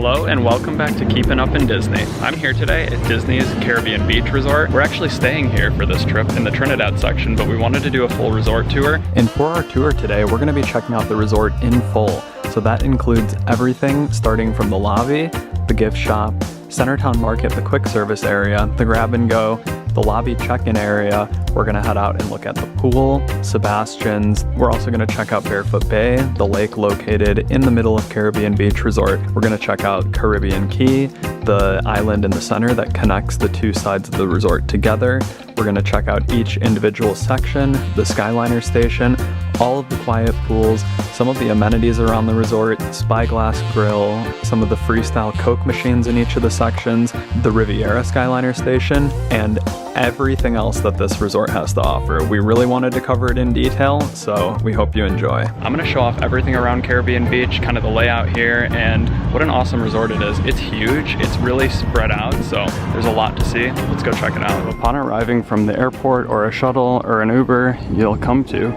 Hello and welcome back to Keeping Up in Disney. I'm here today at Disney's Caribbean Beach Resort. We're actually staying here for this trip in the Trinidad section, but we wanted to do a full resort tour. And for our tour today, we're going to be checking out the resort in full. So that includes everything starting from the lobby, the gift shop, Centertown Market, the quick service area, the grab and go, the lobby check-in area. We're gonna head out and look at the pool, Sebastian's. We're also gonna check out Barefoot Bay, the lake located in the middle of Caribbean Beach Resort. We're gonna check out Caribbean Key, the island in the center that connects the two sides of the resort together. We're gonna check out each individual section, the Skyliner station, all of the quiet pools, some of the amenities around the resort, Spyglass Grill, some of the Freestyle Coke machines in each of the sections, the Riviera Skyliner station, and everything else that this resort has to offer. We really wanted to cover it in detail, so we hope you enjoy. I'm gonna show off everything around Caribbean Beach, kind of the layout here, and what an awesome resort it is. It's huge, it's really spread out, so there's a lot to see. Let's go check it out. Upon arriving from the airport or a shuttle or an Uber, you'll come to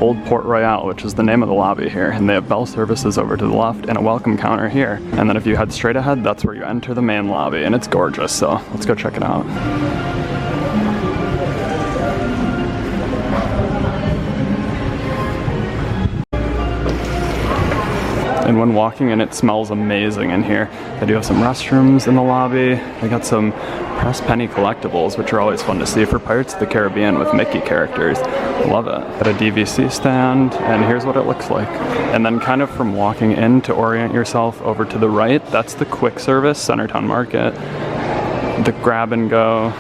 Old Port Royale, which is the name of the lobby here, and they have bell services over to the left and a welcome counter here. And then if you head straight ahead, that's where you enter the main lobby, and it's gorgeous, so let's go check it out. And when walking in, it smells amazing in here. They do have some restrooms in the lobby. They got some pressed penny collectibles, which are always fun to see for Pirates of the Caribbean with Mickey characters. Love it. Got a DVC stand, and here's what it looks like. And then kind of from walking in to orient yourself over to the right, that's the quick service, Centertown Market, the grab and go,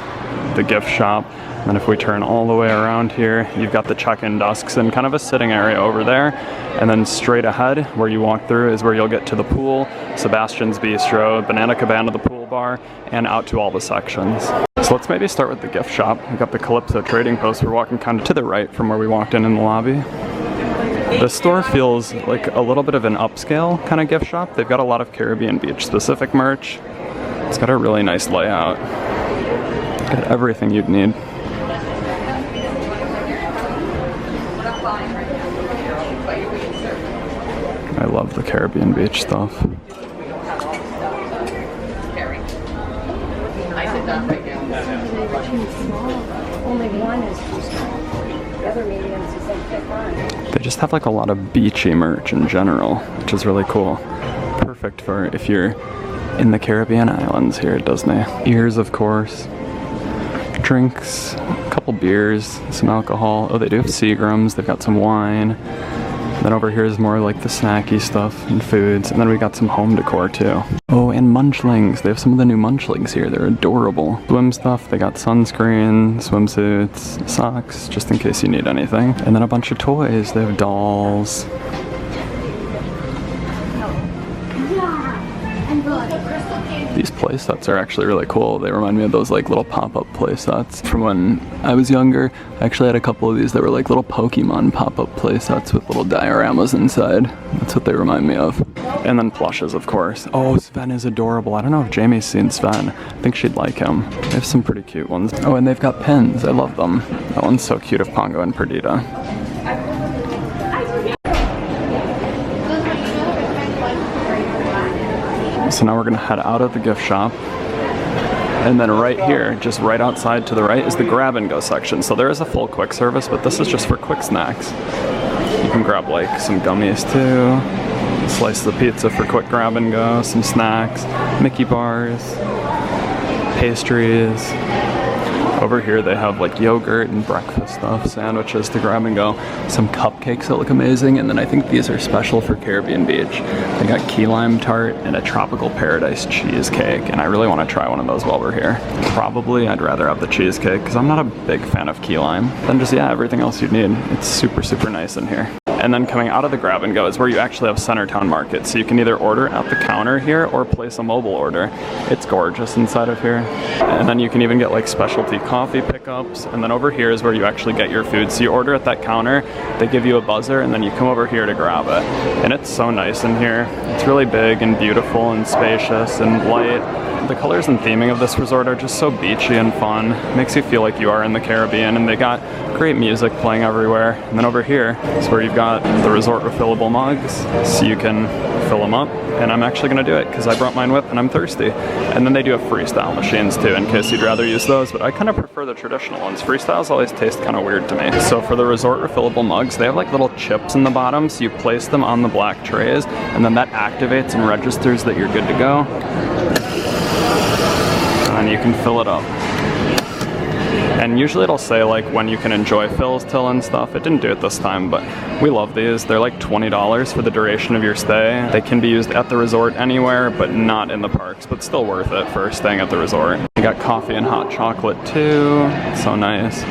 the gift shop. And if we turn all the way around here, you've got the check-in desks and kind of a sitting area over there. And then straight ahead, where you walk through, is where you'll get to the pool, Sebastian's Bistro, Cabana, the pool bar, and out to all the sections. So let's maybe start with the gift shop. We've got the Calypso Trading Post. We're walking kind of to the right from where we walked in the lobby. This store feels like a little bit of an upscale kind of gift shop. They've got a lot of Caribbean Beach specific merch. It's got a really nice layout. Got everything you'd need. I love the Caribbean Beach stuff. They just have like a lot of beachy merch in general, which is really cool. Perfect for if you're in the Caribbean islands here at Disney. Ears, of course. Drinks, a couple beers, some alcohol. Oh, they do have Seagrams. They've got some wine. Then over here is more like the snacky stuff and foods. And then we got some home decor too. Oh, and munchlings. They have some of the new munchlings here. They're adorable. Swim stuff. They got sunscreen, swimsuits, socks, just in case you need anything. And then a bunch of toys. They have dolls. These play sets are actually really cool. They remind me of those like little pop-up play sets from when I was younger. I actually had a couple of these that were like little Pokemon pop-up play sets with little dioramas inside. That's what they remind me of. And then plushes, of course. Oh, Sven is adorable. I don't know if Jamie's seen Sven. I think she'd like him. They have some pretty cute ones. Oh, and they've got pins. I love them. That one's so cute of Pongo and Perdita. So now we're gonna head out of the gift shop. And then right here, just right outside to the right, is the grab and go section. So there is a full quick service, but this is just for quick snacks. You can grab like some gummies too, slices of pizza for quick grab and go, some snacks, Mickey bars, pastries. Over here they have like yogurt and breakfast stuff, sandwiches to grab and go, some cupcakes that look amazing, and then I think these are special for Caribbean Beach. They got key lime tart and a tropical paradise cheesecake, and I really want to try one of those while we're here. Probably I'd rather have the cheesecake because I'm not a big fan of key lime. Then just, yeah, everything else you'd need. It's super, super nice in here. And then coming out of the grab and go is where you actually have Centertown Market. So you can either order at the counter here or place a mobile order. It's gorgeous inside of here. And then you can even get like specialty coffee pickups. And then over here is where you actually get your food. So you order at that counter, they give you a buzzer, and then you come over here to grab it. And it's so nice in here. It's really big and beautiful and spacious and light. The colors and theming of this resort are just so beachy and fun. Makes you feel like you are in the Caribbean, and they got great music playing everywhere. And then over here is where you've got got the resort refillable mugs, so you can fill them up. And I'm actually gonna do it because I brought mine with and I'm thirsty. And then they do have Freestyle machines too, in case you'd rather use those, but I kind of prefer the traditional ones. Freestyles always taste kind of weird to me. So for the resort refillable mugs, they have like little chips in the bottom, so you place them on the black trays, and then that activates and registers that you're good to go. And you can fill it up. And usually it'll say like when you can enjoy fills till and stuff. It didn't do it this time, but we love these. They're like $20 for the duration of your stay. They can be used at the resort anywhere, but not in the parks, but still worth it for staying at the resort. We got coffee and hot chocolate too, so nice.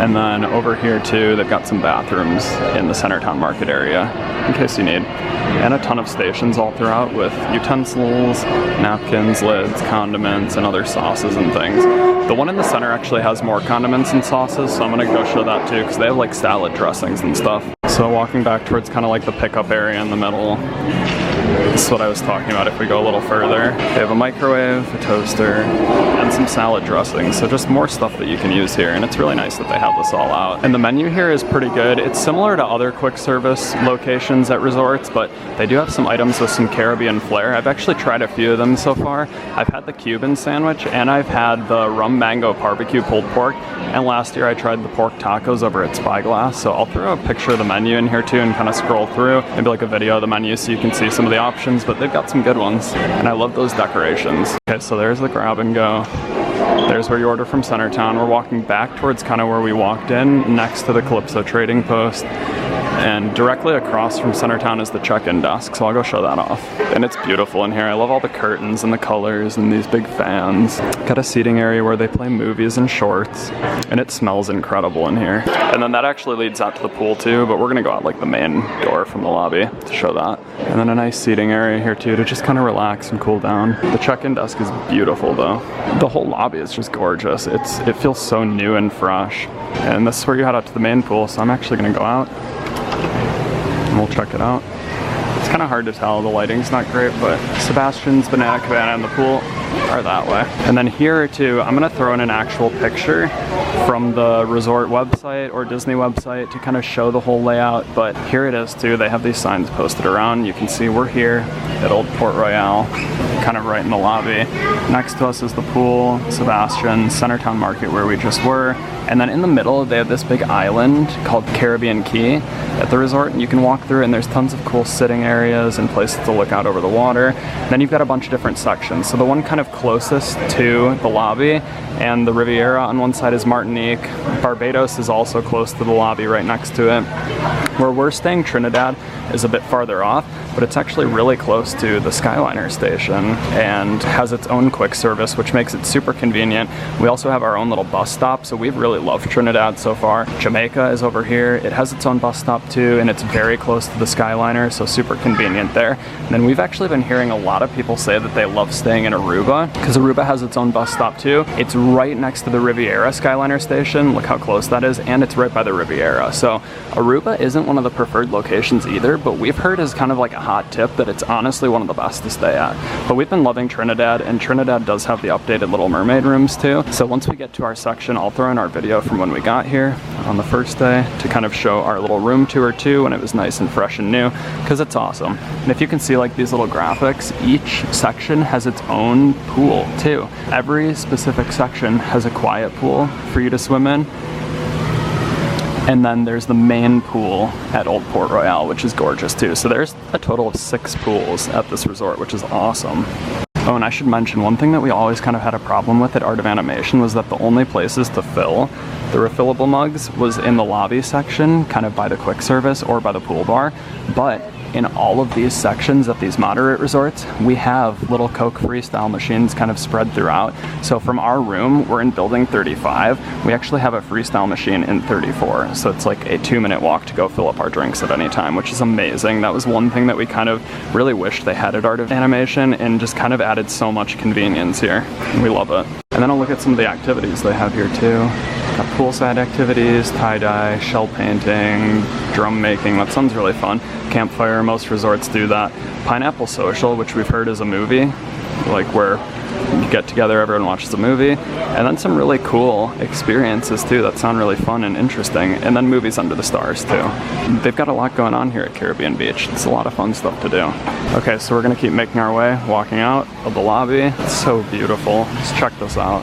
And then over here too, they've got some bathrooms in the Centertown market area, in case you need. And a ton of stations all throughout with utensils, napkins, lids, condiments, and other sauces and things. The one in the center actually has more condiments and sauces, so I'm gonna go show that too, because they have like salad dressings and stuff. So walking back towards kind of like the pickup area in the middle, this is what I was talking about if we go a little further. They have a microwave, a toaster, and some salad dressings, so just more stuff that you can use here, and it's really nice that they have this all out. And the menu here is pretty good. It's similar to other quick service locations at resorts, but they do have some items with some Caribbean flair. I've actually tried a few of them so far. I've had the Cuban sandwich, and I've had the rum mango barbecue pulled pork, and last year I tried the pork tacos over at Spyglass, so I'll throw a picture of the menu in here too and kind of scroll through, maybe like a video of the menu so you can see some of the options, but they've got some good ones, and I love those decorations. Okay, so there's the grab and go. There's where you order from Centertown. We're walking back towards kind of where we walked in, next to the Calypso Trading Post. And directly across from Centertown is the check-in desk, so I'll go show that off. And it's beautiful in here. I love all the curtains and the colors and these big fans. Got a seating area where they play movies and shorts, and it smells incredible in here. And then that actually leads out to the pool too, but we're gonna go out like the main door from the lobby to show that. And then a nice seating area here too to just kind of relax and cool down. The check-in desk is beautiful though. The whole lobby is just gorgeous. It feels so new and fresh. And this is where you head out to the main pool, so I'm actually gonna go out and we'll check it out. It's kind of hard to tell, the lighting's not great, but Sebastian's Banana Cabana and the pool are that way. And then here too, I'm gonna throw in an actual picture from the resort website or Disney website to kind of show the whole layout, but here it is too. They have these signs posted around. You can see we're here at Old Port Royale, kind of right in the lobby. Next to us is the pool, Sebastian, Centertown Market where we just were, and then in the middle they have this big island called Caribbean Key at the resort, and you can walk through and there's tons of cool sitting areas and places to look out over the water. And then you've got a bunch of different sections. So the one kind of closest to the lobby and the Riviera on one side is Martinique. Barbados is also close to the lobby right next to it. Where we're staying, Trinidad, is a bit farther off, but it's actually really close to the Skyliner station and has its own quick service, which makes it super convenient. We also have our own little bus stop, so we've really loved Trinidad so far. Jamaica is over here. It has its own bus stop too, and it's very close to the Skyliner, so super convenient there. And then we've actually been hearing a lot of people say that they love staying in Aruba, because Aruba has its own bus stop too. It's right next to the Riviera Skyliner station. Look how close that is, and it's right by the Riviera. So Aruba isn't one of the preferred locations either, but we've heard as kind of like a hot tip that it's honestly one of the best to stay at. But we've been loving Trinidad, and Trinidad does have the updated Little Mermaid rooms too. So once we get to our section, I'll throw in our video from when we got here on the first day to kind of show our little room tour too, when it was nice and fresh and new, because it's awesome. And if you can see like these little graphics, each section has its own pool too. Every specific section has a quiet pool for you to swim in. And then there's the main pool at Old Port Royale, which is gorgeous too. So there's a total of 6 pools at this resort, which is awesome. Oh, and I should mention, one thing that we always kind of had a problem with at Art of Animation was that the only places to fill the refillable mugs was in the lobby section, kind of by the quick service or by the pool bar. But in all of these sections at these moderate resorts, we have little Coke Freestyle machines kind of spread throughout. So from our room, we're in building 35. We actually have a Freestyle machine in 34. So it's like a 2-minute walk to go fill up our drinks at any time, which is amazing. That was one thing that we kind of really wished they had at Art of Animation, and just kind of added so much convenience here. We love it. And then I'll look at some of the activities they have here too. Got poolside activities, tie-dye, shell painting, drum making. That sounds really fun. Campfire, most resorts do that. Pineapple Social, which we've heard is a movie. like where you get together, everyone watches a movie, and then some really cool experiences too that sound really fun and interesting, and then movies under the stars too. They've got a lot going on here at Caribbean Beach. It's a lot of fun stuff to do. Okay, so we're gonna keep making our way, walking out of the lobby. It's so beautiful. Just check this out.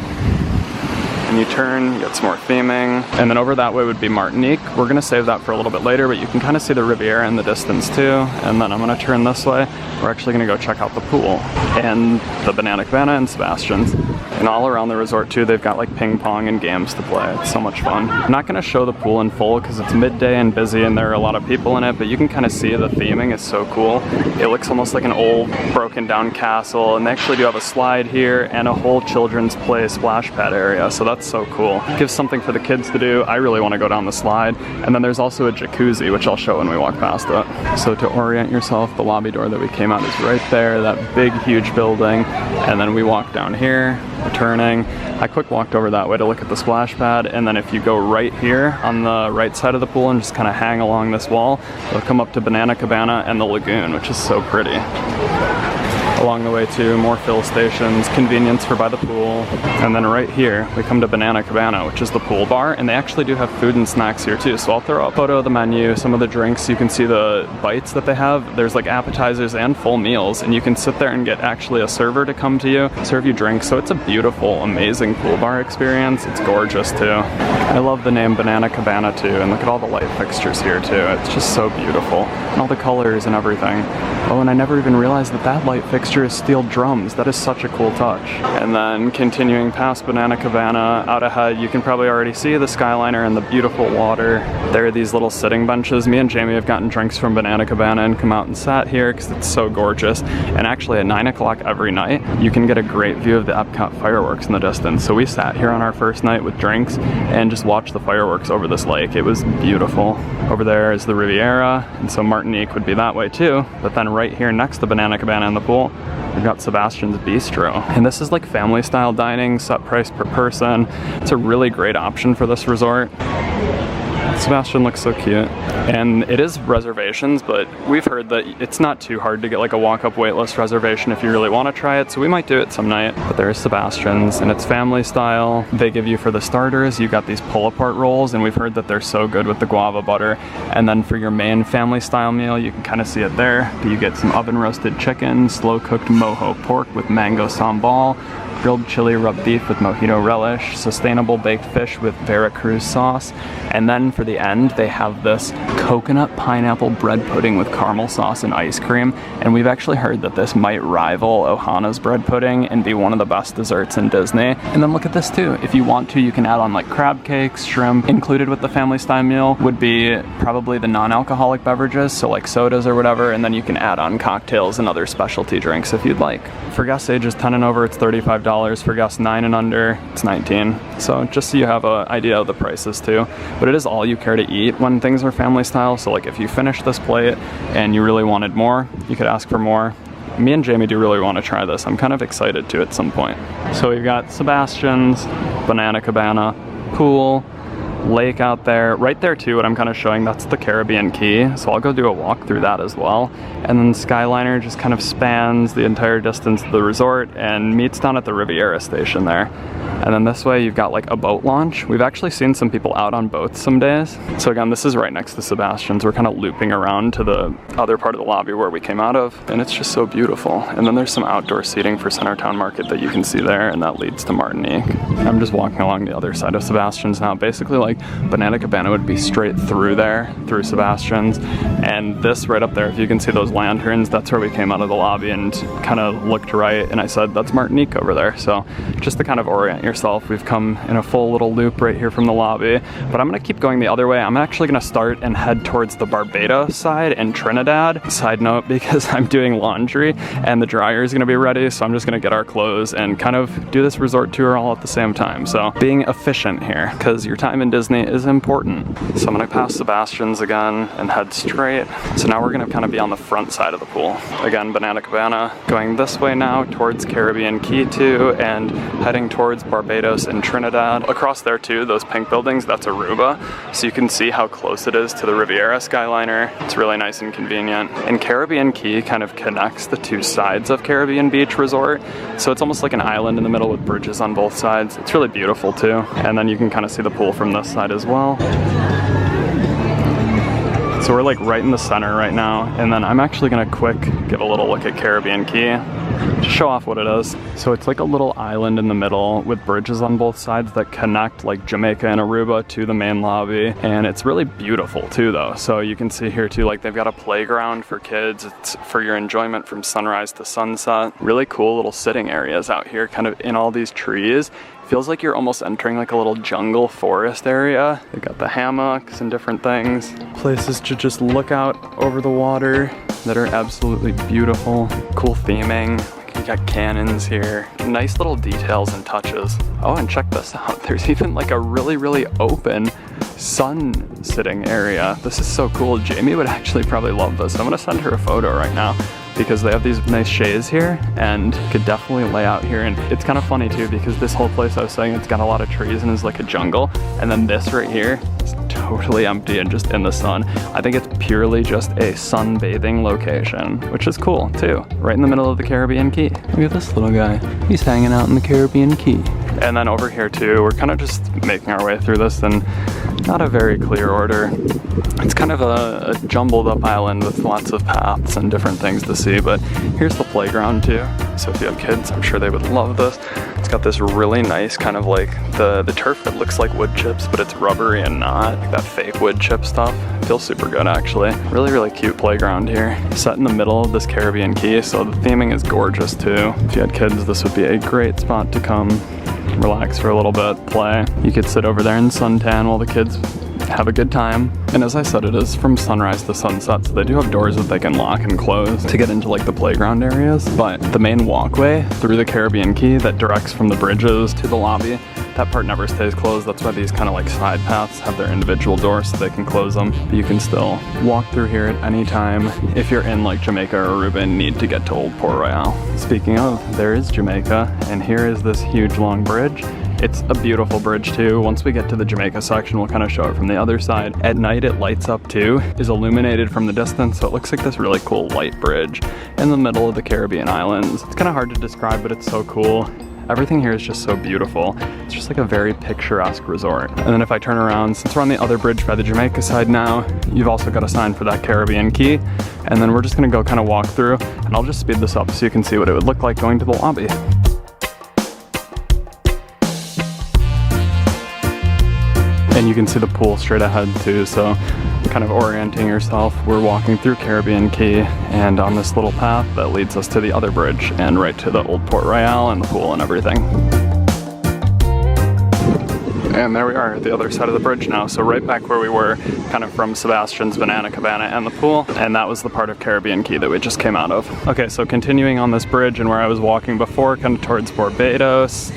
And you turn, you get some more theming, and then over that way would be Martinique. We're gonna save that for a little bit later, but you can kind of see the Riviera in the distance too. And then I'm gonna turn this way. We're actually gonna go check out the pool and the Banana Cabana and Sebastian's. And all around the resort too, they've got like ping pong and games to play. It's so much fun. I'm not gonna show the pool in full because it's midday and busy and there are a lot of people in it, but you can kind of see the theming is so cool. It looks almost like an old broken down castle, and they actually do have a slide here and a whole children's play splash pad area, so that's so cool. It gives something for the kids to do. I really want to go down the slide. And then there's also a jacuzzi, which I'll show when we walk past it. So to orient yourself, the lobby door that we came out is right there, that big huge building, and then we walk down here, returning. I quick walked over that way to look at the splash pad, and then if you go right here on the right side of the pool and just kind of hang along this wall, you'll come up to Banana Cabana and the lagoon, which is so pretty. Along the way too, more fill stations, convenience for by the pool, and then right here we come to Banana Cabana, which is the pool bar, and they actually do have food and snacks here too. So I'll throw a photo of the menu, some of the drinks. You can see the bites that they have. There's like appetizers and full meals, and you can sit there and get actually a server to come to you, serve you drinks. So it's a beautiful, amazing pool bar experience. It's gorgeous too. I love the name Banana Cabana too, and look at all the light fixtures here too. It's just so beautiful, and all the colors and everything. Oh, and I never even realized that that light fixture is steel drums. That is such a cool touch. And then continuing past Banana Cabana, out ahead, you can probably already see the Skyliner and the beautiful water. There are these little sitting benches. Me and Jamie have gotten drinks from Banana Cabana and come out and sat here because it's so gorgeous. And actually at 9 o'clock every night, you can get a great view of the Epcot fireworks in the distance. So we sat here on our first night with drinks and just watched the fireworks over this lake. It was beautiful. Over there is the Riviera, and so Martinique would be that way too. But then right here next to Banana Cabana and the pool, we've got Sebastian's Bistro. And this is like family style dining, set price per person. It's a really great option for this resort. Sebastian looks so cute. And it is reservations, but we've heard that it's not too hard to get like a walk-up waitlist reservation if you really want to try it, so we might do it some night. But there's Sebastian's, and it's family style. They give you, for the starters, you got these pull-apart rolls, and we've heard that they're so good with the guava butter. And then for your main family style meal, you can kind of see it there, but you get some oven roasted chicken, slow-cooked mojo pork with mango sambal, grilled chili rub beef with mojito relish, sustainable baked fish with Veracruz sauce, and then for the end they have this coconut pineapple bread pudding with caramel sauce and ice cream, and we've actually heard that this might rival Ohana's bread pudding and be one of the best desserts in Disney. And then look at this too, if you want to, you can add on like crab cakes, shrimp. Included with the family style meal would be probably the non-alcoholic beverages, so like sodas or whatever, and then you can add on cocktails and other specialty drinks if you'd like. For guests ages 10 and over, it's $35. For guests 9 and under, it's $19. So just so you have an idea of the prices too. But it is all you care to eat when things are family style. So like if you finish this plate and you really wanted more, you could ask for more. Me and Jamie do really want to try this. I'm kind of excited to at some point. So we've got Sebastian's, Banana Cabana, pool, lake out there. Right there too, what I'm kind of showing, that's the Caribbean Key. So I'll go do a walk through that as well. And then Skyliner just kind of spans the entire distance of the resort and meets down at the Riviera station there. And then this way you've got like a boat launch. We've actually seen some people out on boats some days. So again, this is right next to Sebastian's. We're kind of looping around to the other part of the lobby where we came out of, and it's just so beautiful. And then there's some outdoor seating for Centertown Market that you can see there, and that leads to Martinique. I'm just walking along the other side of Sebastian's now. Basically like Banana Cabana would be straight through there, through Sebastian's. And this right up there, if you can see those lanterns, that's where we came out of the lobby and kind of looked right, and I said, that's Martinique over there. So just to kind of orient yourself, we've come in a full little loop right here from the lobby, but I'm gonna keep going the other way. I'm actually gonna start and head towards the Barbados side and Trinidad. Side note, because I'm doing laundry and the dryer is gonna be ready, so I'm just gonna get our clothes and kind of do this resort tour all at the same time. So being efficient here, because your time in Disney Disney is important. So I'm gonna pass Sebastian's again and head straight. So now we're gonna kind of be on the front side of the pool. Again, Banana Cabana. Going this way now towards Caribbean Key 2 and heading towards Barbados and Trinidad. Across there too, those pink buildings, that's Aruba. So you can see how close it is to the Riviera Skyliner. It's really nice and convenient. And Caribbean Key kind of connects the two sides of Caribbean Beach Resort. So it's almost like an island in the middle with bridges on both sides. It's really beautiful too. And then you can kind of see the pool from this side as well. So we're like right in the center right now, and then I'm actually gonna quick give a little look at Caribbean Key to show off what it is. So it's like a little island in the middle with bridges on both sides that connect like Jamaica and Aruba to the main lobby, and it's really beautiful too though. So you can see here too, like they've got a playground for kids. It's for your enjoyment from sunrise to sunset. Really cool little sitting areas out here kind of in all these trees. Feels like you're almost entering like a little jungle forest area. They've got the hammocks and different things. Places to just look out over the water that are absolutely beautiful. Cool theming. You got cannons here. Nice little details and touches. Oh, and check this out. There's even like a really open sun sitting area. This is so cool. Jamie would actually probably love this. I'm gonna send her a photo right now, because they have these nice shades here and could definitely lay out here. And it's kind of funny too, because this whole place I was saying, it's got a lot of trees and is like a jungle. And then this right here is totally empty and just in the sun. I think it's purely just a sunbathing location, which is cool too. Right in the middle of the Caribbean Key. Look at this little guy. He's hanging out in the Caribbean Key. And then over here too, we're kind of just making our way through this in not a very clear order. It's kind of a jumbled up island with lots of paths and different things to see, but here's the playground too. So if you have kids, I'm sure they would love this. It's got this really nice kind of like the turf that looks like wood chips, but it's rubbery and not. Like that fake wood chip stuff. It feels super good actually. Really cute playground here. Set in the middle of this Caribbean Key, so the theming is gorgeous too. If you had kids, this would be a great spot to come relax for a little bit, play. You could sit over there and suntan while the kids have a good time. And as I said, it is from sunrise to sunset, so they do have doors that they can lock and close to get into like the playground areas. But the main walkway through the Caribbean Key that directs from the bridges to the lobby, that part never stays closed. That's why these kind of like side paths have their individual doors so they can close them. But you can still walk through here at any time if you're in like Jamaica or Aruba and need to get to Old Port Royale. Speaking of, there is Jamaica, and here is this huge long bridge. It's a beautiful bridge too. Once we get to the Jamaica section, we'll kind of show it from the other side. At night it lights up too, is illuminated from the distance, so it looks like this really cool light bridge in the middle of the Caribbean islands. It's kind of hard to describe, but it's so cool. Everything here is just so beautiful. It's just like a very picturesque resort. And then if I turn around, since we're on the other bridge by the Jamaica side now, you've also got a sign for that Caribbean Key. And then we're just gonna go kind of walk through, and I'll just speed this up so you can see what it would look like going to the lobby. And you can see the pool straight ahead too, so kind of orienting yourself. We're walking through Caribbean Key and on this little path that leads us to the other bridge and right to the Old Port Royale and the pool and everything. And there we are at the other side of the bridge now, so right back where we were, kind of from Sebastian's Banana Cabana and the pool, and that was the part of Caribbean Key that we just came out of. Okay, so continuing on this bridge and where I was walking before, kind of towards Barbados,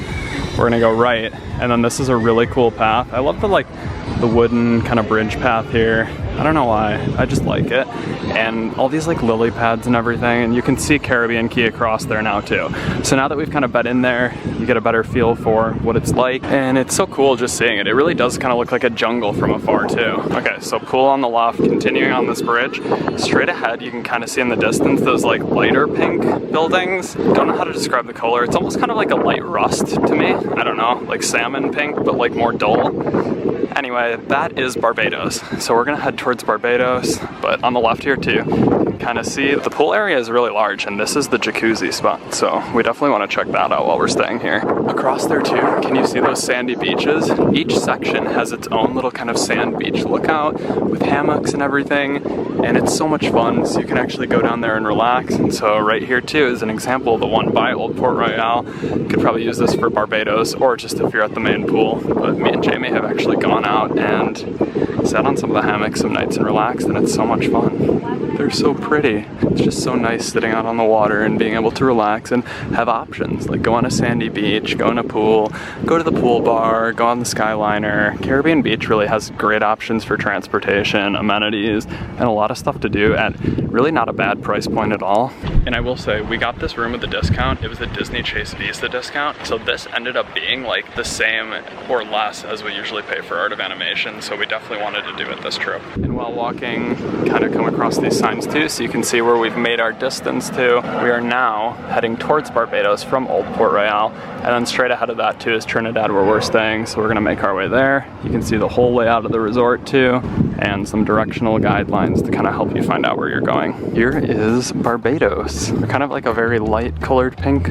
we're gonna go right, and then this is a really cool path. I love the wooden kind of bridge path here. I don't know why, I just like it. And all these like lily pads and everything, and you can see Caribbean Key across there now too. So now that we've kind of been in there, you get a better feel for what it's like, and it's so cool just seeing it. It really does kind of look like a jungle from afar too. Okay, so pool on the left, continuing on this bridge. Straight ahead, you can kind of see in the distance those like lighter pink buildings. Don't know how to describe the color. It's almost kind of like a light rust to me. I don't know, like salmon pink, but like more dull. Anyway, that is Barbados. So we're gonna head towards Barbados, but on the left here too, you can kind of see the pool area is really large, and this is the jacuzzi spot. So we definitely wanna check that out while we're staying here. Across there too, can you see those sandy beaches? Each section has its own little kind of sand beach lookout with hammocks and everything, and it's so much fun. So you can actually go down there and relax. And so right here too is an example of the one by Old Port Royale. You could probably use this for Barbados or just if you're at the main pool. But me and Jamie have actually gone out and sat on some of the hammocks some nights and relaxed, and it's so much fun. They're so pretty. It's just so nice sitting out on the water and being able to relax and have options, like go on a sandy beach, go in a pool, go to the pool bar, go on the Skyliner. Caribbean Beach really has great options for transportation, amenities, and a lot of stuff to do at really not a bad price point at all. And I will say, we got this room with a discount. It was the Disney Chase Visa discount. So this ended up being like the same or less as we usually pay for Art of Animation. So we definitely wanted to do it this trip. And while walking, kind of come across these signs too, so you can see where we've made our distance to. We are now heading towards Barbados from Old Port Royale. And then straight ahead of that too is Trinidad, where we're staying. So we're gonna make our way there. You can see the whole layout of the resort too, and some directional guidelines to kind of help you find out where you're going. Here is Barbados. They're kind of like a very light colored pink,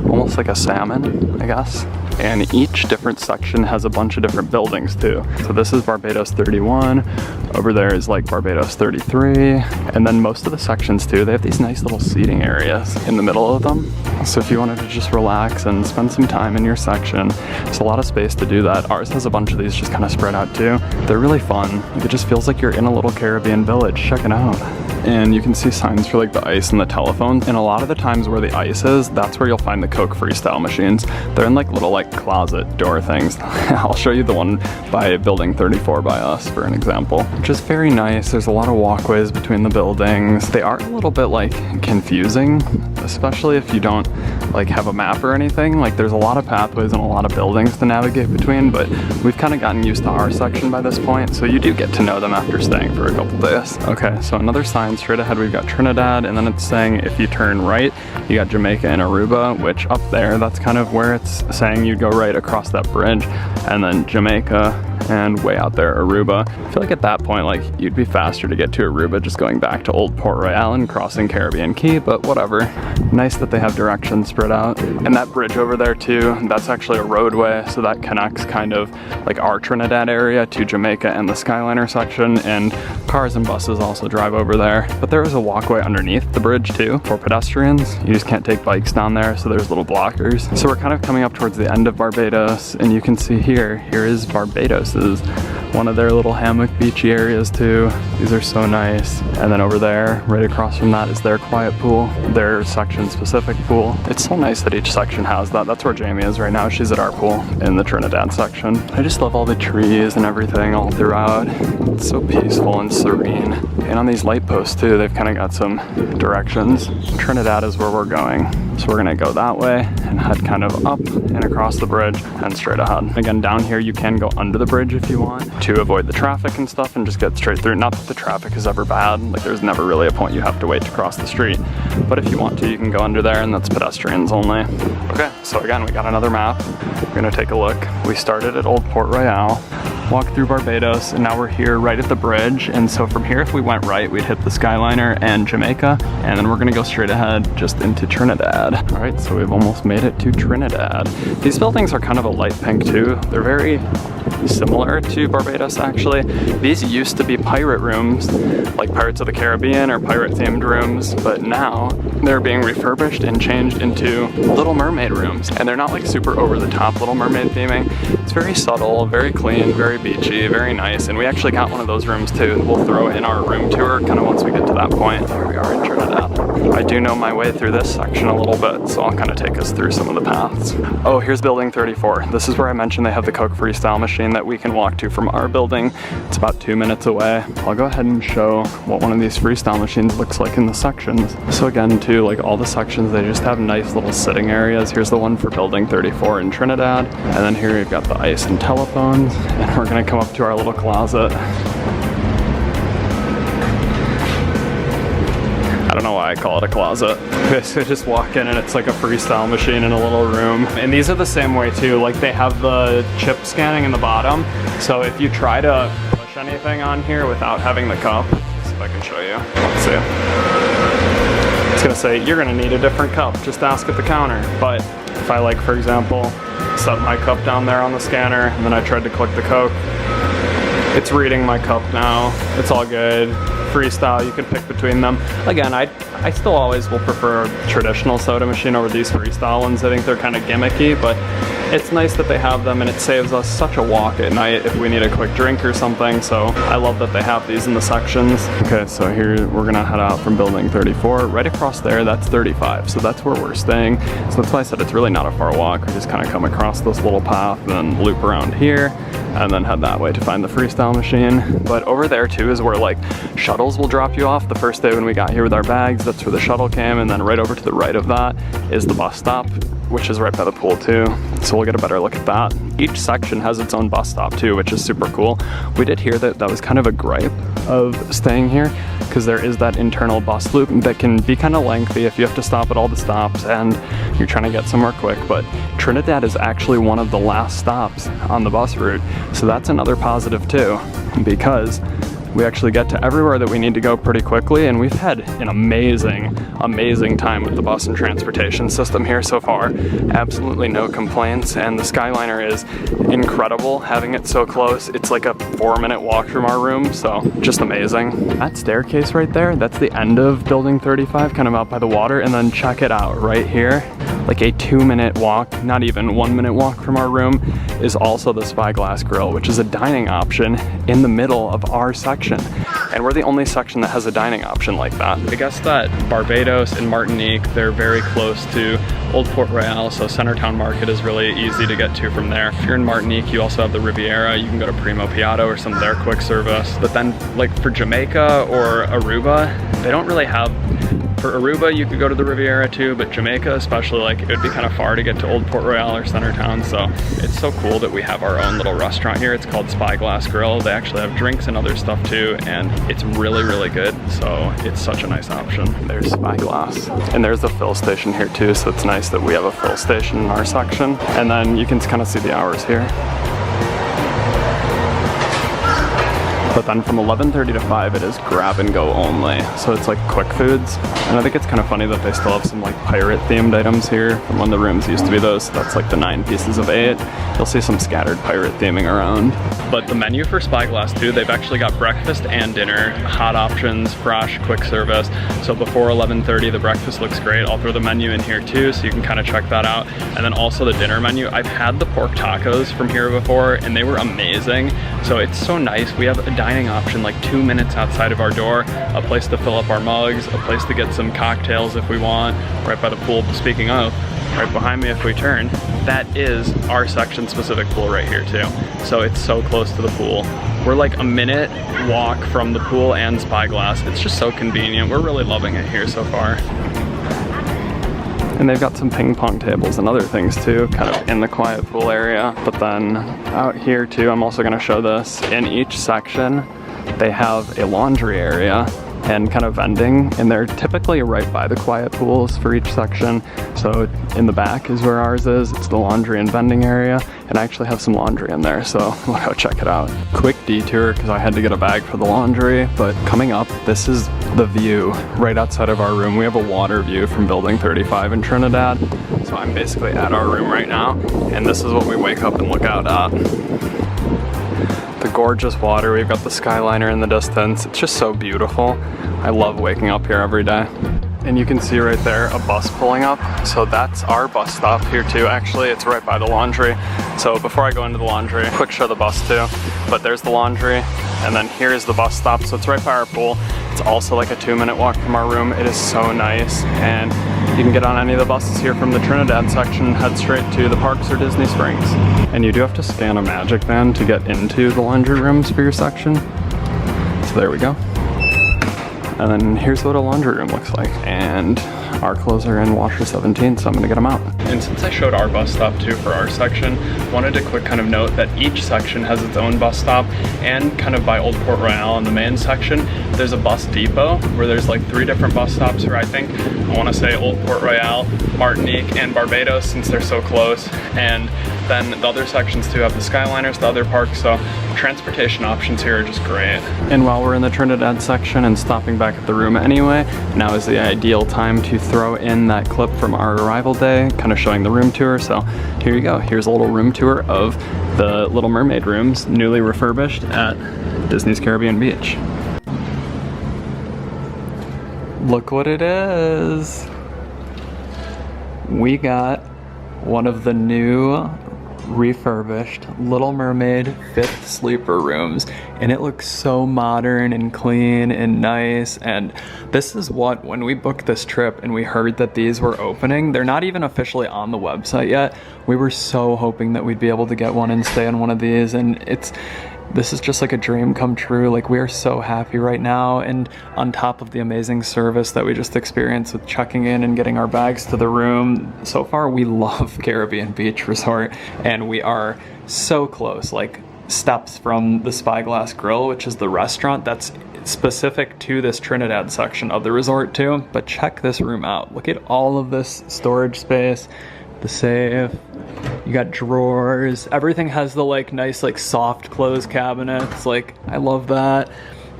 almost like a salmon, I guess. And each different section has a bunch of different buildings too. So this is Barbados 31, over there is like Barbados 33, and then most of the sections too, they have these nice little seating areas in the middle of them. So if you wanted to just relax and spend some time in your section, there's a lot of space to do that. Ours has a bunch of these just kind of spread out too. They're really fun. It just feels like you're in a little Caribbean village. Check it out. And you can see signs for like the ice and the telephones. And a lot of the times where the ice is, that's where you'll find the Coke Freestyle machines. They're in like little like closet door things. I'll show you the one by building 34 by us for an example. Just very nice. There's a lot of walkways between the buildings. They are a little bit like confusing, especially if you don't like have a map or anything. Like there's a lot of pathways and a lot of buildings to navigate between, but we've kind of gotten used to our section by this point, so you do get to know them after staying for a couple days. Okay, so another sign straight ahead, we've got Trinidad, and then it's saying if you turn right, you got Jamaica and Aruba, which up there, that's kind of where it's saying you'd go right across that bridge, and then Jamaica, and way out there, Aruba. I feel like at that point, like, you'd be faster to get to Aruba just going back to Old Port Royale and crossing Caribbean Key, but whatever. Nice that they have directions spread out. And that bridge over there too, that's actually a roadway, so that connects kind of like our Trinidad area to Jamaica and the Skyliner section, and cars and buses also drive over there. But there is a walkway underneath the bridge too for pedestrians. You just can't take bikes down there, so there's little blockers. So we're kind of coming up towards the end of Barbados, and you can see here is Barbados. Is one of their little hammock beachy areas too. These are so nice. And then over there, right across from that, is their quiet pool, their section specific pool. It's so nice that each section has that. That's where Jamie is right now. She's at our pool in the Trinidad section. I just love all the trees and everything all throughout. It's so peaceful and serene. And on these light posts too, they've kind of got some directions. Trinidad is where we're going. So we're gonna go that way and head kind of up and across the bridge and straight ahead. Again, down here you can go under the bridge if you want to avoid the traffic and stuff and just get straight through. Not that the traffic is ever bad, like there's never really a point you have to wait to cross the street. But if you want to, you can go under there, and that's pedestrians only. Okay, so again, we got another map. We're gonna take a look. We started at Old Port Royale, walked through Barbados, and now we're here right at the bridge. And so from here, if we went right, we'd hit the Skyliner and Jamaica, and then we're gonna go straight ahead just into Trinidad. All right, so we've almost made it to Trinidad. These buildings are kind of a light pink too. They're very similar to Barbados actually. These used to be pirate rooms, like Pirates of the Caribbean or pirate themed rooms, but now they're being refurbished and changed into Little Mermaid rooms. And they're not like super over the top Little Mermaid theming. It's very subtle, very clean, very beachy, very nice. And we actually got one of those rooms too. We'll throw in our room tour kind of once we get to that point. Here we are in Trinidad. I do know my way through this section a little bit, so I'll kind of take us through some of the paths. Oh, here's building 34. This is where I mentioned they have the Coke Freestyle machine that we can walk to from our building. It's about 2 minutes away. I'll go ahead and show what one of these freestyle machines looks like in the sections. So again too, like all the sections, they just have nice little sitting areas. Here's the one for building 34 in Trinidad. And then here we've got the ice and telephones. And we're gonna come up to our little closet. I don't know why I call it a closet. So just walk in and it's like a freestyle machine in a little room. And these are the same way too, like they have the chip scanning in the bottom. So if you try to push anything on here without having the cup, let's see if I can show you. Let's see. It's gonna say, you're gonna need a different cup, just ask at the counter. But if I like, for example, set my cup down there on the scanner and then I tried to click the Coke, it's reading my cup now, it's all good. Freestyle, you can pick between them. Again, I still always will prefer a traditional soda machine over these freestyle ones. I think they're kind of gimmicky, but it's nice that they have them, and it saves us such a walk at night if we need a quick drink or something, so I love that they have these in the sections. Okay, so here we're gonna head out from building 34. Right across there, that's 35, so that's where we're staying. So that's why I said it's really not a far walk. We just kind of come across this little path and then loop around here and then head that way to find the Freestyle machine. But over there too is where like shuttles will drop you off. The first day when we got here with our bags, that's where the shuttle came, and then right over to the right of that is the bus stop, which is right by the pool too. So we'll get a better look at that. Each section has its own bus stop too, which is super cool. We did hear that that was kind of a gripe of staying here, because there is that internal bus loop that can be kind of lengthy if you have to stop at all the stops and you're trying to get somewhere quick. But Trinidad is actually one of the last stops on the bus route. So that's another positive too, because we actually get to everywhere that we need to go pretty quickly, and we've had an amazing time with the bus and transportation system here so far. Absolutely no complaints, and the Skyliner is incredible. Having it so close, it's like a 4-minute walk from our room, so just amazing. That staircase right there, that's the end of building 35, kind of out by the water, and then check it out right here. Like a 2-minute walk, not even 1-minute walk from our room, is also the Spyglass Grill, which is a dining option in the middle of our section. And we're the only section that has a dining option like that. I guess that Barbados and Martinique, they're very close to Old Port Royale, so Centertown Market is really easy to get to from there. If you're in Martinique, you also have the Riviera. You can go to Primo Piatto or some of their quick service. But then like for Jamaica or Aruba, they don't really have. For Aruba, you could go to the Riviera too, but Jamaica especially, like it would be kind of far to get to Old Port Royale or Centertown, so it's so cool that we have our own little restaurant here. It's called Spyglass Grill. They actually have drinks and other stuff too, and it's really good, so it's such a nice option. There's Spyglass. And there's the fill station here too, so it's nice that we have a fill station in our section. And then you can kind of see the hours here. But then from 11:30 to 5, it is grab and go only. So it's like quick foods. And I think it's kind of funny that they still have some like pirate themed items here from when the rooms used to be those. So that's like the 9 pieces of 8. You'll see some scattered pirate theming around. But the menu for Spyglass too, they've actually got breakfast and dinner, hot options, fresh, quick service. So before 11:30, the breakfast looks great. I'll throw the menu in here too, so you can kind of check that out. And then also the dinner menu. I've had the pork tacos from here before, and they were amazing. So it's so nice. We have a dining option like 2 minutes outside of our door, a place to fill up our mugs, a place to get some cocktails if we want, right by the pool. Speaking of, right behind me if we turn, that is our section specific pool right here too. So it's so close to the pool. We're like a minute walk from the pool and Spyglass. It's just so convenient. We're really loving it here so far. And they've got some ping pong tables and other things too, kind of in the quiet pool area. But then out here too, I'm also gonna show this. In each section, they have a laundry area and kind of vending, and they're typically right by the quiet pools for each section. So in the back is where ours is. It's the laundry and vending area, and I actually have some laundry in there, so we'll go check it out. Quick detour because I had to get a bag for the laundry, but coming up, this is the view right outside of our room. We have a water view from building 35 in Trinidad, so I'm basically at our room right now, and this is what we wake up and look out at. The gorgeous water, we've got the Skyliner in the distance. It's just so beautiful. I love waking up here every day. And you can see right there a bus pulling up. So that's our bus stop here too. Actually, it's right by the laundry. So before I go into the laundry, quick show the bus too. But there's the laundry, and then here's the bus stop. So it's right by our pool. It's also like a 2-minute walk from our room. It is so nice, and you can get on any of the buses here from the Trinidad section, head straight to the parks or Disney Springs. And you do have to scan a magic band to get into the laundry rooms for your section. So there we go. And then here's what a laundry room looks like. And our clothes are in washer 17, so I'm gonna get them out. And since I showed our bus stop too for our section, wanted to quick kind of note that each section has its own bus stop, and kind of by Old Port Royale in the main section, there's a bus depot where there's like 3 different bus stops, or I think, I wanna say Old Port Royale, Martinique, and Barbados, since they're so close. And then the other sections too have the Skyliners, the other parks, so transportation options here are just great. And while we're in the Trinidad section and stopping back at the room anyway, now is the ideal time to throw in that clip from our arrival day, kind of showing the room tour. So here you go. Here's a little room tour of the Little Mermaid rooms, newly refurbished at Disney's Caribbean Beach. Look what it is. We got one of the new refurbished Little Mermaid 5th sleeper rooms, and it looks so modern and clean and nice. And this is what, when we booked this trip and we heard that these were opening, they're not even officially on the website yet. We were so hoping that we'd be able to get one and stay in one of these, and this is just like a dream come true. Like, we are so happy right now, and on top of the amazing service that we just experienced with checking in and getting our bags to the room, so far we love Caribbean Beach Resort, and we are so close, like steps from the Spyglass Grill, which is the restaurant that's specific to this Trinidad section of the resort too. But check this room out. Look at all of this storage space, the safe. You got drawers. Everything has the like nice like soft close cabinets. Like, I love that.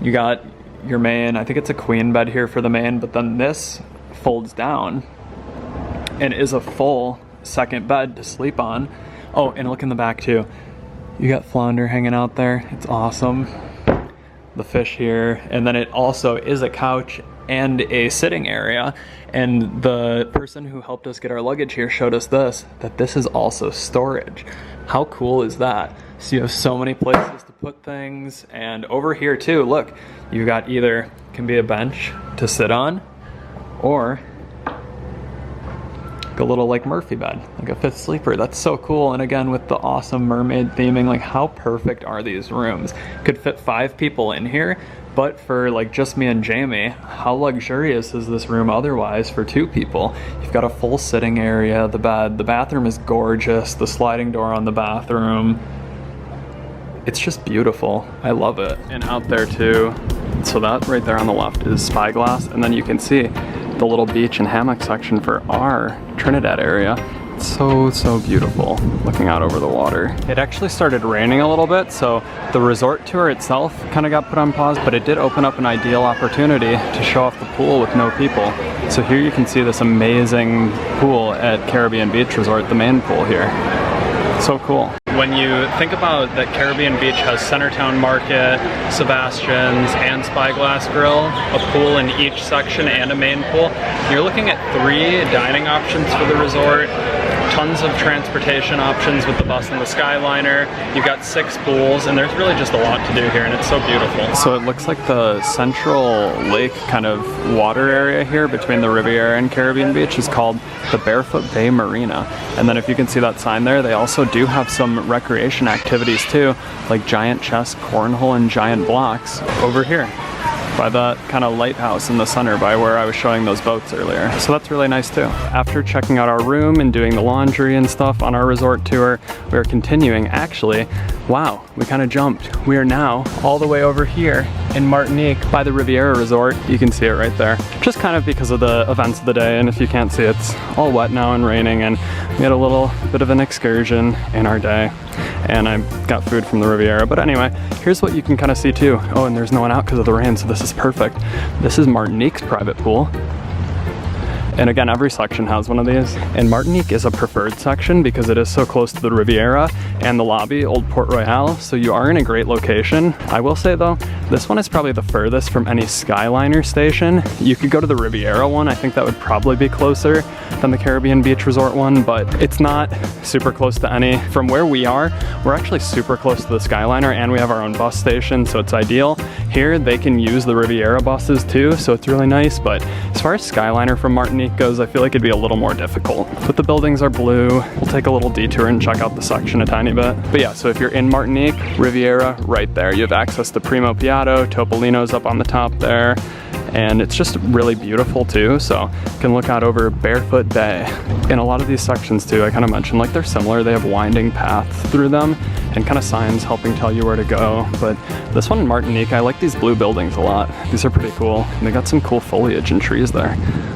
You got your main, I think it's a queen bed here for the main, but then this folds down and is a full second bed to sleep on. Oh, and look in the back too. You got flounder hanging out there. It's awesome. The fish here, and then it also is a couch and a sitting area. And the person who helped us get our luggage here showed us that this is also storage. How cool is that? So you have so many places to put things. And over here too, look, you got either can be a bench to sit on, or a little like Murphy bed, like a 5th sleeper. That's so cool. And again, with the awesome mermaid theming, like how perfect are these rooms? Could fit 5 people in here, but for like just me and Jamie, how luxurious is this room otherwise for 2 people? You've got a full sitting area, the bed, the bathroom is gorgeous, the sliding door on the bathroom. It's just beautiful. I love it. And out there too, so that right there on the left is Spyglass, and then you can see the little beach and hammock section for our Trinidad area. It's so beautiful looking out over the water. It actually started raining a little bit, so the resort tour itself kind of got put on pause, but it did open up an ideal opportunity to show off the pool with no people. So here you can see this amazing pool at Caribbean Beach Resort, the main pool here. So cool. When you think about that Caribbean Beach has Centertown Market, Sebastian's, and Spyglass Grill, a pool in each section and a main pool, you're looking at 3 dining options for the resort, tons of transportation options with the bus and the Skyliner. You've got 6 pools, and there's really just a lot to do here, and it's so beautiful. So it looks like the central lake kind of water area here between the Riviera and Caribbean Beach is called the Barefoot Bay Marina. And then if you can see that sign there, they also do have some recreation activities too, like giant chess, cornhole, and giant blocks over here by that kind of lighthouse in the center by where I was showing those boats earlier. So that's really nice too. After checking out our room and doing the laundry and stuff on our resort tour, we are continuing. Actually, wow, we kind of jumped. We are now all the way over here in Martinique by the Riviera Resort. You can see it right there. Just kind of because of the events of the day, and if you can't see, it's all wet now and raining, and we had a little bit of an excursion in our day, and I got food from the Riviera. But anyway, here's what you can kind of see too. Oh, and there's no one out because of the rain, so this is perfect. This is Martinique's private pool. And again, every section has one of these. And Martinique is a preferred section because it is so close to the Riviera and the lobby, Old Port Royale, so you are in a great location. I will say though, this one is probably the furthest from any Skyliner station. You could go to the Riviera one. I think that would probably be closer than the Caribbean Beach Resort one, but it's not super close to any. From where we are, we're actually super close to the Skyliner, and we have our own bus station, so it's ideal. Here, they can use the Riviera buses too, so it's really nice, but as far as Skyliner from Martinique goes, I feel like it'd be a little more difficult. But the buildings are blue. We'll take a little detour and check out the section a tiny bit. But yeah, so if you're in Martinique, Riviera, right there. You have access to Primo Piatto, Topolino's up on the top there, and it's just really beautiful too, so you can look out over Barefoot Bay. In a lot of these sections too, I kind of mentioned, like, they're similar. They have winding paths through them and kind of signs helping tell you where to go. But this one in Martinique, I like these blue buildings a lot. These are pretty cool, and they got some cool foliage and trees there.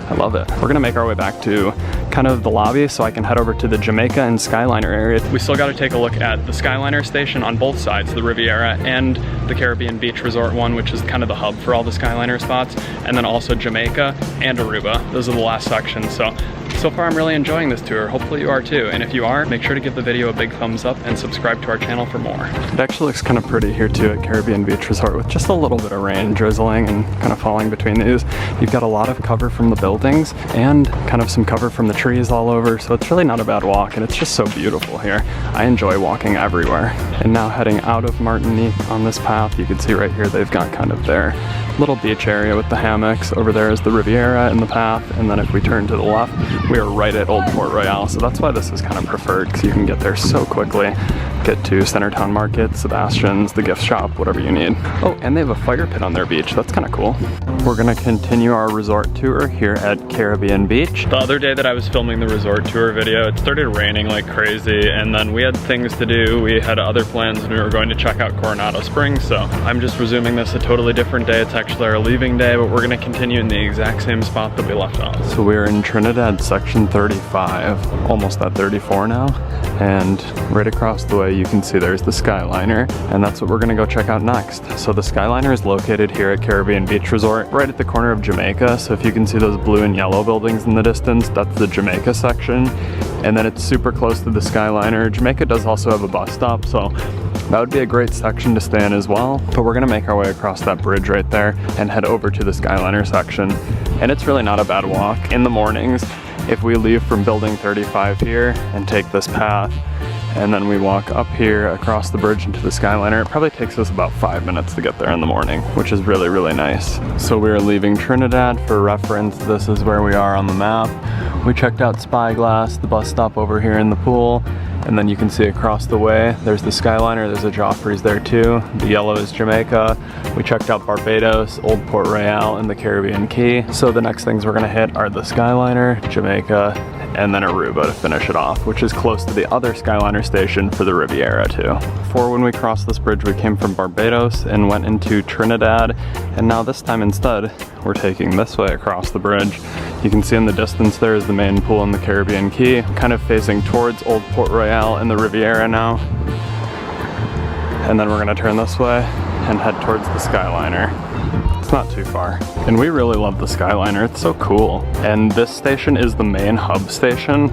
I love it. We're gonna make our way back to kind of the lobby so I can head over to the Jamaica and Skyliner area. We still got to take a look at the Skyliner station on both sides, the Riviera and the Caribbean Beach Resort one, which is kind of the hub for all the Skyliner spots, and then also Jamaica and Aruba. Those are the last sections, so So far I'm really enjoying this tour. Hopefully you are too. And if you are, make sure to give the video a big thumbs up and subscribe to our channel for more. It actually looks kind of pretty here too at Caribbean Beach Resort with just a little bit of rain drizzling and kind of falling between these. You've got a lot of cover from the buildings and kind of some cover from the trees all over, so it's really not a bad walk, and it's just so beautiful here. I enjoy walking everywhere. And now heading out of Martinique on this path, you can see right here they've got kind of their little beach area with the hammocks. Over there is the Riviera in the path, and then if we turn to the left, we are right at Old Port Royale, so that's why this is kind of preferred, because you can get there so quickly. Get to Centertown Market, Sebastian's, the gift shop, whatever you need. Oh, and they have a fire pit on their beach. That's kind of cool. We're gonna continue our resort tour here at Caribbean Beach. The other day that I was filming the resort tour video, it started raining like crazy, and then we had things to do. We had other plans, and we were going to check out Coronado Springs, so I'm just resuming this a totally different day. It's actually our leaving day, but we're gonna continue in the exact same spot that we left off. So we're in Trinidad section 35, almost at 34 now, and right across the way you can see there's the Skyliner, and that's what we're gonna go check out next. So the Skyliner is located here at Caribbean Beach Resort, right at the corner of Jamaica. So if you can see those blue and yellow buildings in the distance, that's the Jamaica section, and then it's super close to the Skyliner. Jamaica does also have a bus stop, so that would be a great section to stay in as well. But we're gonna make our way across that bridge right there and head over to the Skyliner section. And it's really not a bad walk. In the mornings, if we leave from building 35 here and take this path, and then we walk up here across the bridge into the Skyliner, it probably takes us about 5 minutes to get there in the morning, which is really, really nice. So we're leaving Trinidad. For reference, this is where we are on the map. We checked out Spyglass, the bus stop over here in the pool, and then you can see across the way, there's the Skyliner, there's a Joffrey's there too. The yellow is Jamaica. We checked out Barbados, Old Port Royale, and the Caribbean Key. So the next things we're gonna hit are the Skyliner, Jamaica, and then Aruba to finish it off, which is close to the other Skyliner station for the Riviera too. Before, when we crossed this bridge, we came from Barbados and went into Trinidad, and now this time instead, we're taking this way across the bridge. You can see in the distance there is the main pool in the Caribbean Key, kind of facing towards Old Port Royale and the Riviera now. And then we're gonna turn this way and head towards the Skyliner. It's not too far. And we really love the Skyliner, it's so cool. And this station is the main hub station.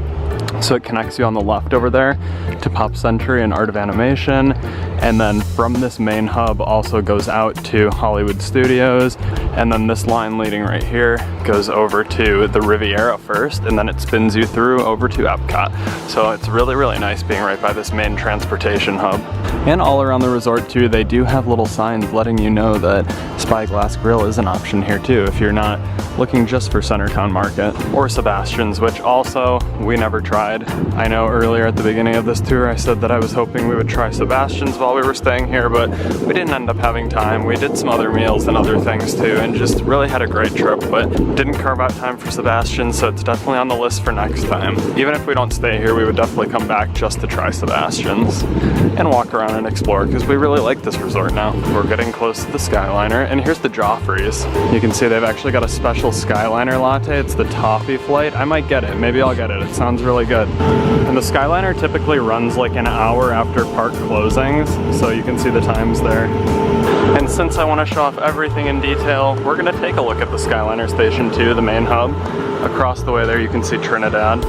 So it connects you on the left over there to Pop Century and Art of Animation, and then from this main hub also goes out to Hollywood Studios, and then this line leading right here goes over to the Riviera first, and then it spins you through over to Epcot. So it's really, really nice being right by this main transportation hub. And all around the resort too, they do have little signs letting you know that Spyglass Grill is an option here too, if you're not looking just for Centertown Market, or Sebastian's, which also we never tried. I know earlier at the beginning of this tour I said that I was hoping we would try Sebastian's while we were staying here, but we didn't end up having time. We did some other meals and other things too, and just really had a great trip, but didn't carve out time for Sebastian's, so it's definitely on the list for next time. Even if we don't stay here, we would definitely come back just to try Sebastian's and walk around and explore, because we really like this resort now. We're getting close to the Skyliner, and here's the Joffrey's. You can see they've actually got a special Skyliner latte. It's the Toffee flight. I might get it. Maybe I'll get it. It sounds really good. And the Skyliner typically runs like an hour after park closings, so you can see the times there. And since I want to show off everything in detail, we're going to take a look at the Skyliner station too, the main hub. Across the way there you can see Trinidad.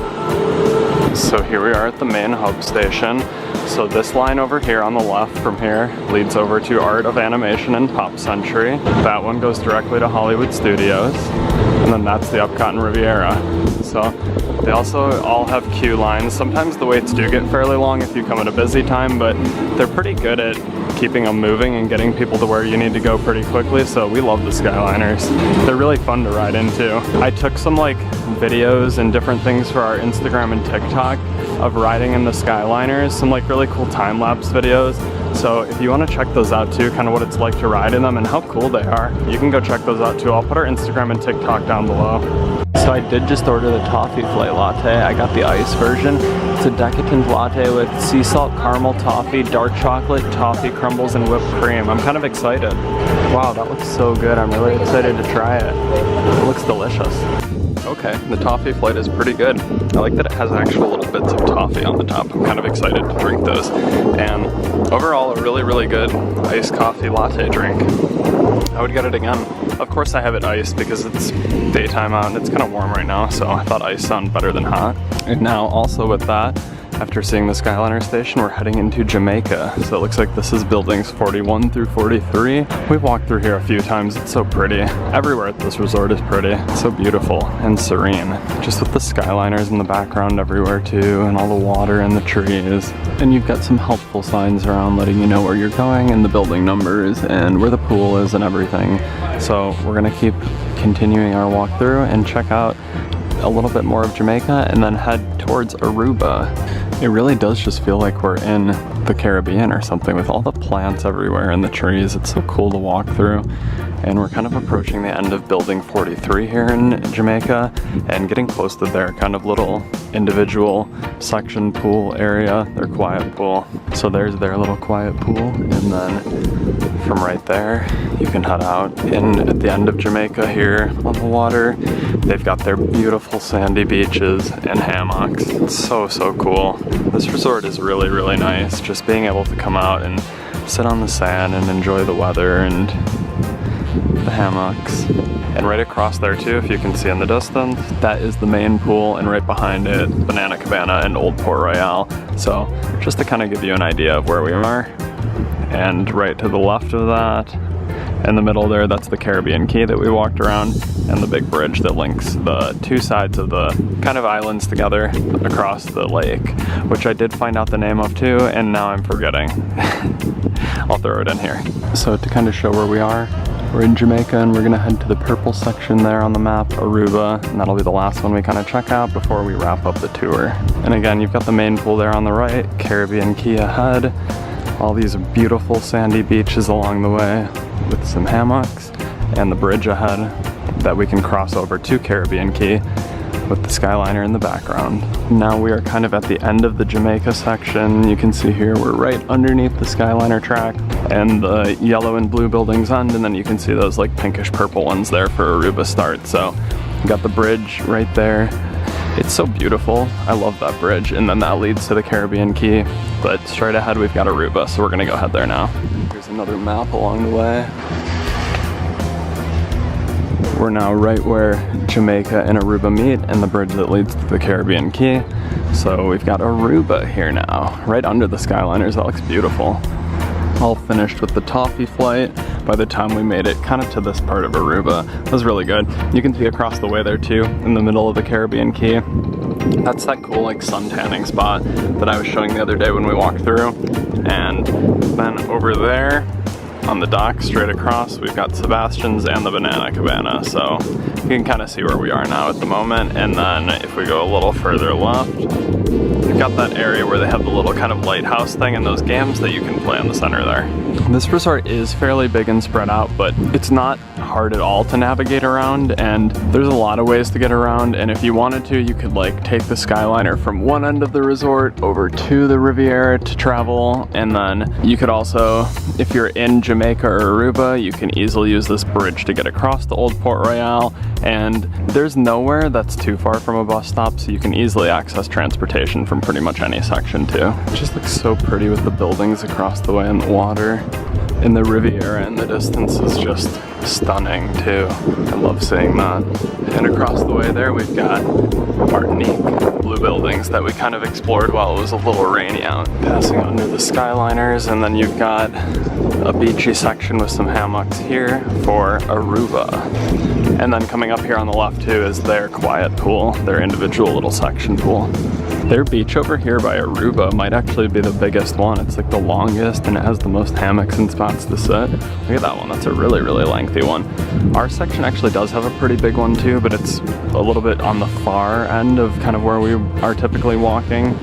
So here we are at the main hub station. So this line over here on the left from here leads over to Art of Animation and Pop Century. That one goes directly to Hollywood Studios. And then that's the Epcot and Riviera. So they also all have queue lines. Sometimes the waits do get fairly long if you come at a busy time, but they're pretty good at keeping them moving and getting people to where you need to go pretty quickly, so we love the Skyliners. They're really fun to ride into. I took some like videos and different things for our Instagram and TikTok of riding in the Skyliners, some like really cool time-lapse videos. So if you want to check those out too, kind of what it's like to ride in them and how cool they are, you can go check those out too. I'll put our Instagram and TikTok down below. So I did just order the Toffee Flake latte. I got the ice version. It's a decadent latte with sea salt, caramel, toffee, dark chocolate, toffee crumbles, and whipped cream. I'm kind of excited. Wow, that looks so good. I'm really excited to try it. It looks delicious. Okay, the toffee flight is pretty good. I like that it has actual little bits of toffee on the top. I'm kind of excited to drink those. And overall, a really, really good iced coffee latte drink. I would get it again. Of course I have it iced because it's daytime out and it's kind of warm right now, so I thought ice sounded better than hot. And now also with that, after seeing the Skyliner station, we're heading into Jamaica. So it looks like this is buildings 41 through 43. We've walked through here a few times. It's so pretty. Everywhere at this resort is pretty. It's so beautiful and serene. Just with the Skyliners in the background everywhere too, and all the water and the trees. And you've got some helpful signs around letting you know where you're going and the building numbers and where the pool is and everything. So we're gonna keep continuing our walk through and check out a little bit more of Jamaica and then head towards Aruba. It really does just feel like we're in the Caribbean or something with all the plants everywhere and the trees. It's so cool to walk through. And we're kind of approaching the end of building 43 here in Jamaica and getting close to their kind of little individual section pool area, their quiet pool. So there's their little quiet pool, and then from right there you can head out in at the end of Jamaica here on the water. They've got their beautiful sandy beaches and hammocks. It's so cool. This resort is really nice. Just being able to come out and sit on the sand and enjoy the weather and the hammocks. And right across there too, if you can see in the distance, that is the main pool, and right behind it, Banana Cabana and Old Port Royale. So just to kind of give you an idea of where we are. And right to the left of that, in the middle there, that's the Caribbean Key that we walked around, and the big bridge that links the two sides of the kind of islands together across the lake, which I did find out the name of too, and now I'm forgetting. I'll throw it in here. So to kind of show where we are, we're in Jamaica and we're gonna head to the purple section there on the map, Aruba, and that'll be the last one we kind of check out before we wrap up the tour. And again, you've got the main pool there on the right, Caribbean Key ahead, all these beautiful sandy beaches along the way with some hammocks, and the bridge ahead that we can cross over to Caribbean Key with the Skyliner in the background. Now we are kind of at the end of the Jamaica section. You can see here we're right underneath the Skyliner track and the yellow and blue buildings end, and then you can see those like pinkish purple ones there for Aruba start. So we got the bridge right there. It's so beautiful. I love that bridge, and then that leads to the Caribbean Key, but straight ahead we've got Aruba, so we're gonna go head there now. Here's another map along the way. We're now right where Jamaica and Aruba meet, and the bridge that leads to the Caribbean Key. So we've got Aruba here now, right under the Skyliners. That looks beautiful. All finished with the Toffee flight by the time we made it kind of to this part of Aruba. It was really good. You can see across the way there too, in the middle of the Caribbean Key. That's that cool like sun tanning spot that I was showing the other day when we walked through. And then over there, on the dock straight across, we've got Sebastian's and the Banana Cabana, so you can kind of see where we are now at the moment. And then if we go a little further left, we've got that area where they have the little kind of lighthouse thing and those games that you can play in the center there. This resort is fairly big and spread out, but it's not hard at all to navigate around, and there's a lot of ways to get around. And if you wanted to, you could like take the Skyliner from one end of the resort over to the Riviera to travel, and then you could also, if you're in Jamaica or Aruba, you can easily use this bridge to get across to Old Port Royale, and there's nowhere that's too far from a bus stop, so you can easily access transportation from pretty much any section too. It just looks so pretty with the buildings across the way and the water. And the Riviera in the distance is just stunning too. I love seeing that. And across the way there we've got Martinique blue buildings that we kind of explored while it was a little rainy out. Passing under the Skyliners, and then you've got a beachy section with some hammocks here for Aruba. And then coming up here on the left too is their quiet pool, their individual little section pool. Their beach over here by Aruba might actually be the biggest one. It's like the longest, and it has the most hammocks and spots to sit. Look at that one, that's a really lengthy one. Our section actually does have a pretty big one too, but it's a little bit on the far end of kind of where we are typically walking.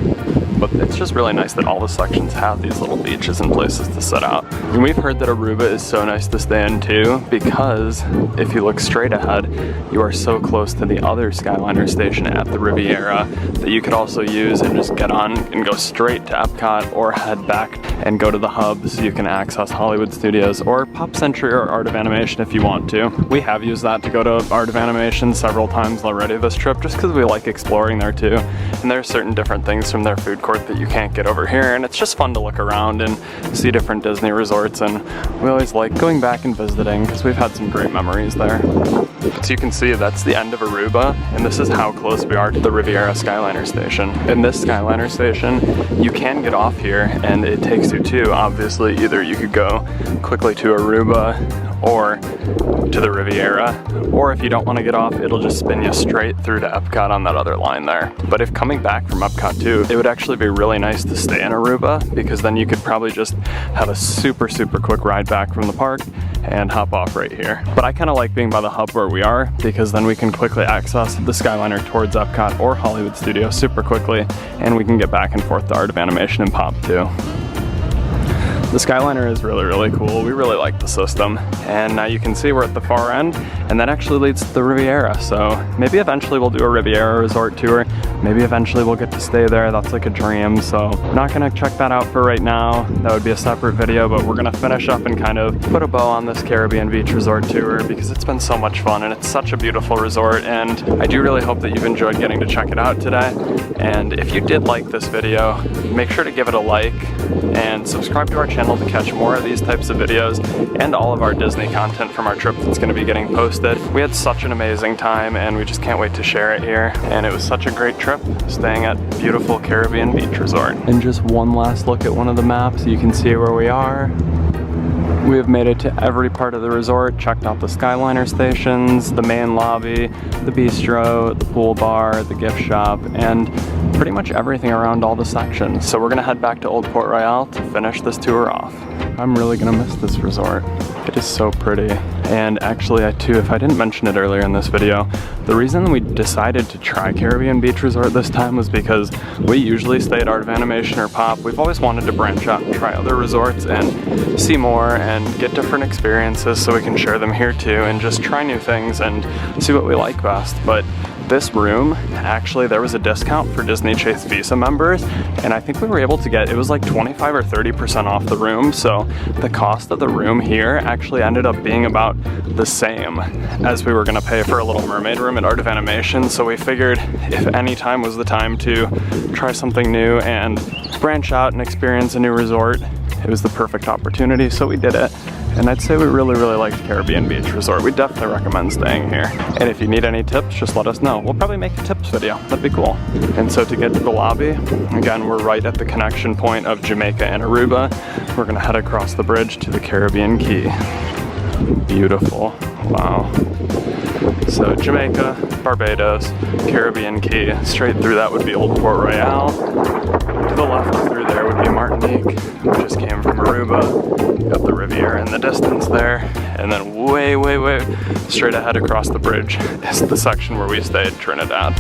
But it's just really nice that all the sections have these little beaches and places to sit out. And we've heard that Aruba is so nice to stay in too, because if you look straight ahead, you are so close to the other Skyliner station at the Riviera that you could also use and just get on and go straight to Epcot or head back and go to the hub so you can access Hollywood Studios or Pop Century or Art of Animation if you want to. We have used that to go to Art of Animation several times already this trip just because we like exploring there too. And there are certain different things from their food court that you can't get over here, and it's just fun to look around and see different Disney resorts, and we always like going back and visiting because we've had some great memories there. So you can see that's the end of Aruba, and this is how close we are to the Riviera Skyliner station. In this Skyliner station, you can get off here and it takes you to, obviously, either you could go quickly to Aruba or to the Riviera, or if you don't want to get off, it'll just spin you straight through to Epcot on that other line there. But if coming back from Epcot too, it would actually be really nice to stay in Aruba, because then you could probably just have a super quick ride back from the park and hop off right here. But I kind of like being by the hub where we are, because then we can quickly access the Skyliner towards Epcot or Hollywood Studios super quickly, and we can get back and forth to Art of Animation and Pop too. The Skyliner is really cool. We really like the system. And now you can see we're at the far end, and that actually leads to the Riviera. So maybe eventually we'll do a Riviera resort tour. Maybe eventually we'll get to stay there. That's like a dream. So I'm not gonna check that out for right now. That would be a separate video, but we're gonna finish up and kind of put a bow on this Caribbean beach resort tour because it's been so much fun and it's such a beautiful resort. And I do really hope that you've enjoyed getting to check it out today. And if you did like this video, make sure to give it a like and subscribe to our channel to catch more of these types of videos and all of our Disney content from our trip that's going to be getting posted. We had such an amazing time and we just can't wait to share it here. And it was such a great trip staying at beautiful Caribbean beach resort. And just one last look at one of the maps, you can see where we are. We have made it to every part of the resort, checked out the Skyliner stations, the main lobby, the bistro, the pool bar, the gift shop, and pretty much everything around all the sections. So we're gonna head back to Old Port Royale to finish this tour off. I'm really gonna miss this resort. It is so pretty. And actually, if I didn't mention it earlier in this video, the reason we decided to try Caribbean Beach Resort this time was because we usually stay at Art of Animation or Pop. We've always wanted to branch out and try other resorts and see more and get different experiences so we can share them here too and just try new things and see what we like best. But this room, actually there was a discount for Disney Chase Visa members, and I think we were able to get, it was like 25 or 30% off the room, so the cost of the room here actually ended up being about the same as we were gonna pay for a Little Mermaid room at Art of Animation. So we figured if any time was the time to try something new and branch out and experience a new resort, it was the perfect opportunity, so we did it. And I'd say we really liked Caribbean Beach Resort. We definitely recommend staying here. And if you need any tips, just let us know. We'll probably make a tips video. That'd be cool. And so to get to the lobby, again, we're right at the connection point of Jamaica and Aruba. We're gonna head across the bridge to the Caribbean Key. Beautiful, wow. So Jamaica, Barbados, Caribbean Key. Straight through that would be Old Port Royale. To the left through there would be Martinique. We just came from Aruba. Got the Riviera in the distance there. And then way straight ahead across the bridge is the section where we stayed, Trinidad.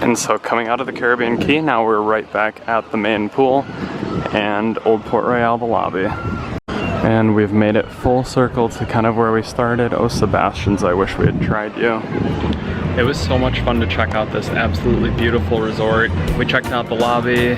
And so coming out of the Caribbean Key, now we're right back at the main pool and Old Port Royale, the lobby. And we've made it full circle to kind of where we started. Oh, Sebastian's, I wish we had tried you. It was so much fun to check out this absolutely beautiful resort. We checked out the lobby.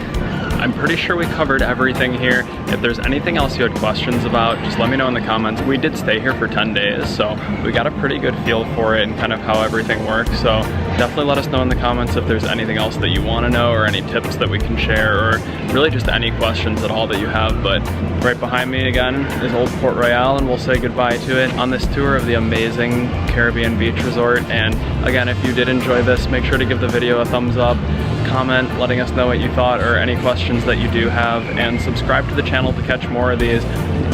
I'm pretty sure we covered everything here. If there's anything else you had questions about, just let me know in the comments. We did stay here for 10 days, so we got a pretty good feel for it and kind of how everything works. So definitely let us know in the comments if there's anything else that you want to know or any tips that we can share, or really just any questions at all that you have. But right behind me again is Old Port Royale, and we'll say goodbye to it on this tour of the amazing Caribbean Beach Resort. And again, if you did enjoy this, make sure to give the video a thumbs up, comment letting us know what you thought or any questions that you do have, and subscribe to the channel to catch more of these,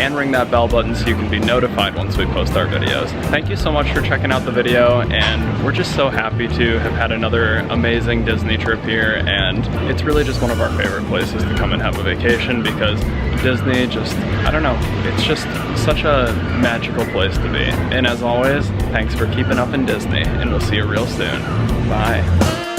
and ring that bell button so you can be notified once we post our videos. Thank you so much for checking out the video, and we're just so happy to have had another amazing Disney trip here, and it's really just one of our favorite places to come and have a vacation because Disney just, I don't know, it's just such a magical place to be. And as always, thanks for keeping up in Disney, and we'll see you real soon. Bye.